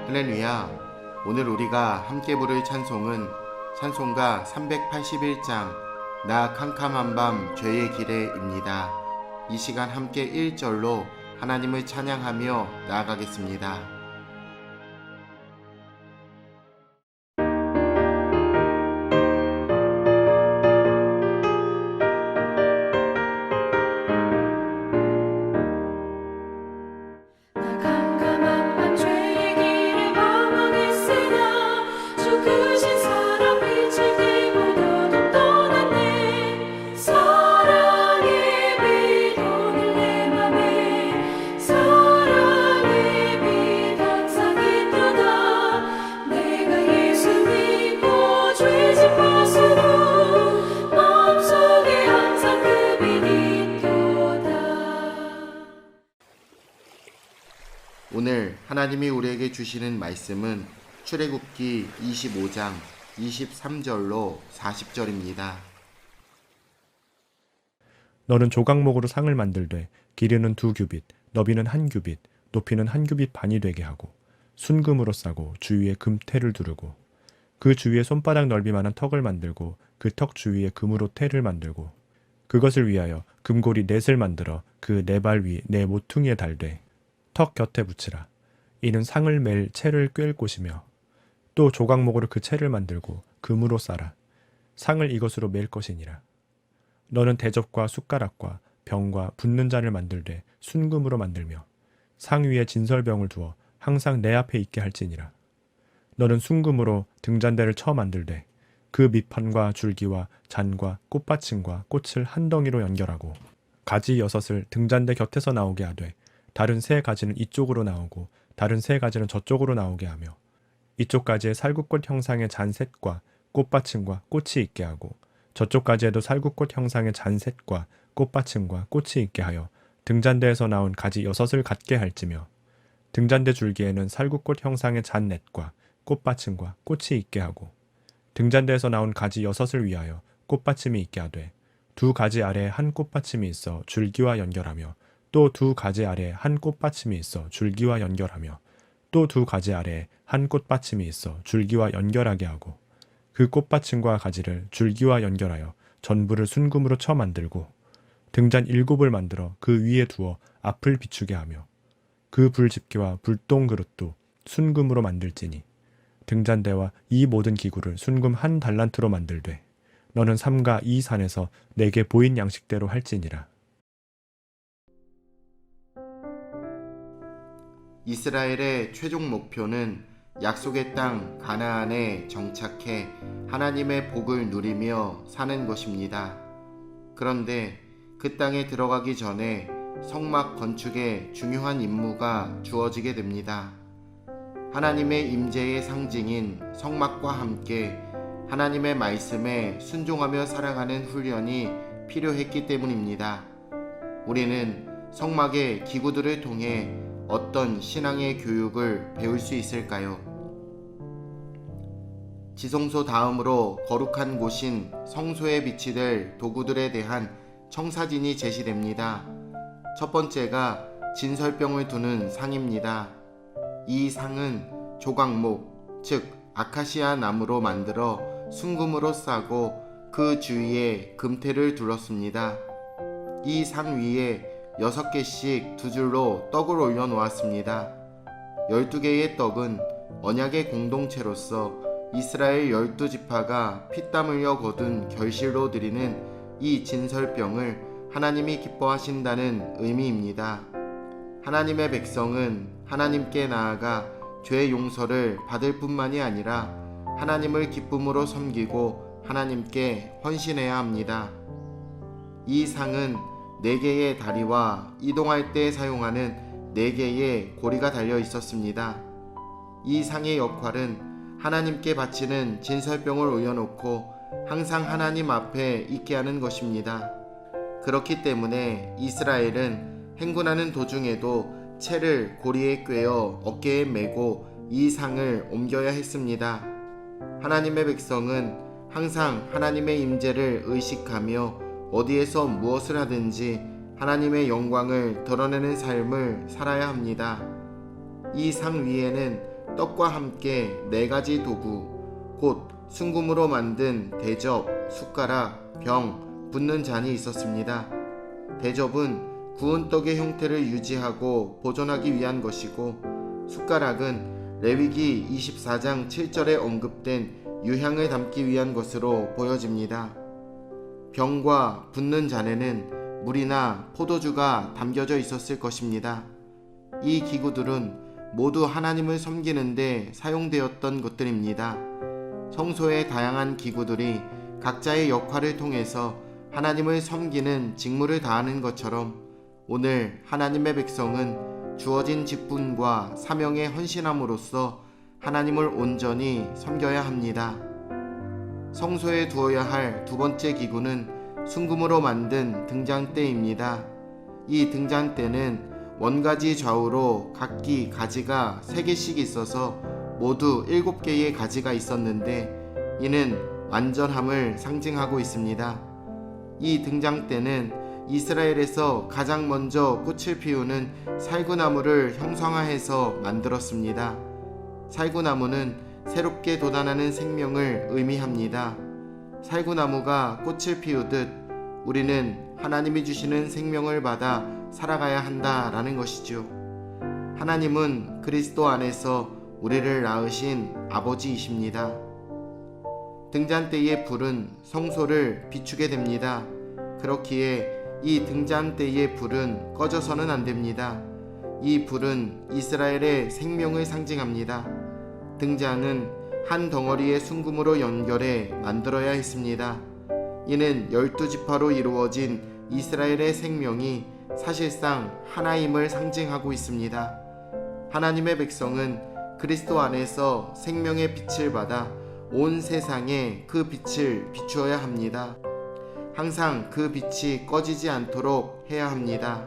할렐루야. 오늘 우리가 함께 부를 찬송은 찬송가 381장 나 캄캄한 밤 죄의 길에입니다. 이 시간 함께 1절로 하나님을 찬양하며 나아가겠습니다. 오늘 하나님이 우리에게 주시는 말씀은 출애굽기 25장 23절로 40절입니다. 너는 조각목으로 상을 만들되 길이는 2규빗, 너비는 1규빗, 높이는 1규빗 반이 되게 하고 순금으로 싸고 주위에 금테를 두르고 그 주위에 손바닥 넓이만한 턱을 만들고 그 턱 주위에 금으로 테를 만들고 그것을 위하여 금고리 넷을 만들어 그 네 발 위 네 모퉁이에 달되 턱 곁에 붙이라. 이는 상을 맬 채를 꿰을 곳이며 또 조각목으로 그 채를 만들고 금으로 싸라. 상을 이것으로 맬 것이니라. 너는 대접과 숟가락과 병과 붓는 잔을 만들되 순금으로 만들며 상 위에 진설병을 두어 항상 내 앞에 있게 할지니라. 너는 순금으로 등잔대를 쳐 만들되 그 밑판과 줄기와 잔과 꽃받침과 꽃을 한 덩이로 연결하고 가지 6을 등잔대 곁에서 나오게 하되 다른 3가지는 이쪽으로 나오고 다른 3가지는 저쪽으로 나오게 하며 이쪽 가지에 살구꽃 형상의 잔셋과 꽃받침과 꽃이 있게 하고 저쪽 가지에도 살구꽃 형상의 잔셋과 꽃받침과 꽃이 있게 하여 등잔대에서 나온 가지 6을 갖게 할지며 등잔대 줄기에는 살구꽃 형상의 잔넷과 꽃받침과 꽃이 있게 하고 등잔대에서 나온 가지 6을 위하여 꽃받침이 있게 하되 2가지 아래에 한 꽃받침이 있어 줄기와 연결하며 또 2가지 아래에 한 꽃받침이 있어 줄기와 연결하며 또 2가지 아래에 한 꽃받침이 있어 줄기와 연결하게 하고 그 꽃받침과 가지를 줄기와 연결하여 전부를 순금으로 쳐 만들고 등잔 7을 만들어 그 위에 두어 앞을 비추게 하며 그 불집게와 불똥 그릇도 순금으로 만들지니 등잔대와 이 모든 기구를 순금 1달란트로 만들되 너는 삼가 이 산에서 내게 보인 양식대로 할지니라. 이스라엘의 최종 목표는 약속의 땅 가나안에 정착해 하나님의 복을 누리며 사는 것입니다. 그런데 그 땅에 들어가기 전에 성막 건축에 중요한 임무가 주어지게 됩니다. 하나님의 임재의 상징인 성막과 함께 하나님의 말씀에 순종하며 살아가는 훈련이 필요했기 때문입니다. 우리는 성막의 기구들을 통해 어떤 신앙의 교육을 배울 수 있을까요? 지성소 다음으로 거룩한 곳인 성소에 비치될 도구들에 대한 청사진이 제시됩니다. 첫 번째가 진설병을 두는 상입니다. 이 상은 조각목, 즉 아카시아 나무로 만들어 순금으로 싸고 그 주위에 금테를 둘렀습니다. 이 상 위에 6개씩 2줄로 떡을 올려놓았습니다. 12개의 떡은 언약의 공동체로서 이스라엘 12지파가 피땀 흘려 거둔 결실로 드리는 이 진설병을 하나님이 기뻐하신다는 의미입니다. 하나님의 백성은 하나님께 나아가 죄 용서를 받을 뿐만이 아니라 하나님을 기쁨으로 섬기고 하나님께 헌신해야 합니다. 이 상은 4개의 다리와 이동할 때 사용하는 4개의 고리가 달려 있었습니다. 이 상의 역할은 하나님께 바치는 진설병을 올려놓고 항상 하나님 앞에 있게 하는 것입니다. 그렇기 때문에 이스라엘은 행군하는 도중에도 채를 고리에 꿰어 어깨에 메고 이 상을 옮겨야 했습니다. 하나님의 백성은 항상 하나님의 임재를 의식하며 어디에서 무엇을 하든지 하나님의 영광을 드러내는 삶을 살아야 합니다. 이 상 위에는 떡과 함께 4가지 도구, 곧 순금으로 만든 대접, 숟가락, 병, 붓는 잔이 있었습니다. 대접은 구운 떡의 형태를 유지하고 보존하기 위한 것이고, 숟가락은 레위기 24장 7절에 언급된 유향을 담기 위한 것으로 보여집니다. 병과 붓는 잔에는 물이나 포도주가 담겨져 있었을 것입니다. 이 기구들은 모두 하나님을 섬기는데 사용되었던 것들입니다. 성소의 다양한 기구들이 각자의 역할을 통해서 하나님을 섬기는 직무를 다하는 것처럼 오늘 하나님의 백성은 주어진 직분과 사명에 헌신함으로써 하나님을 온전히 섬겨야 합니다. 성소에 두어야 할 두 번째 기구는 순금으로 만든 등잔대입니다. 이 등잔대는 원가지 좌우로 각기 가지가 3개씩 있어서 모두 7개의 가지가 있었는데 이는 완전함을 상징하고 있습니다. 이 등잔대는 이스라엘에서 가장 먼저 꽃을 피우는 살구나무를 형상화해서 만들었습니다. 살구나무는 새롭게 돋아나는 생명을 의미합니다. 살구나무가 꽃을 피우듯 우리는 하나님이 주시는 생명을 받아 살아가야 한다라는 것이죠. 하나님은 그리스도 안에서 우리를 낳으신 아버지이십니다. 등잔대의 불은 성소를 비추게 됩니다. 그렇기에 이 등잔대의 불은 꺼져서는 안 됩니다. 이 불은 이스라엘의 생명을 상징합니다. 등잔은 한 덩어리의 순금으로 연결해 만들어야 했습니다. 이는 12지파로 이루어진 이스라엘의 생명이 사실상 하나임을 상징하고 있습니다. 하나님의 백성은 그리스도 안에서 생명의 빛을 받아 온 세상에 그 빛을 비추어야 합니다. 항상 그 빛이 꺼지지 않도록 해야 합니다.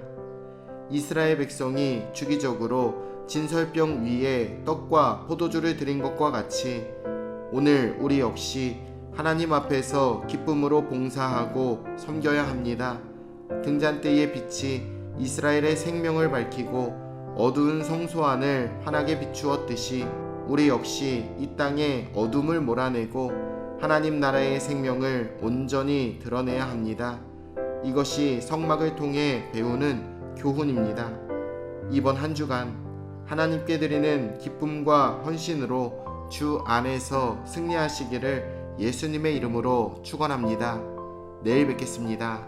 이스라엘 백성이 주기적으로 진설병 위에 떡과 포도주를 드린 것과 같이 오늘 우리 역시 하나님 앞에서 기쁨으로 봉사하고 섬겨야 합니다. 등잔대의 빛이 이스라엘의 생명을 밝히고 어두운 성소 안을 환하게 비추었듯이 우리 역시 이 땅에 어둠을 몰아내고 하나님 나라의 생명을 온전히 드러내야 합니다. 이것이 성막을 통해 배우는 교훈입니다. 이번 한 주간 하나님께 드리는 기쁨과 헌신으로 주 안에서 승리하시기를 예수님의 이름으로 축원합니다. 내일 뵙겠습니다.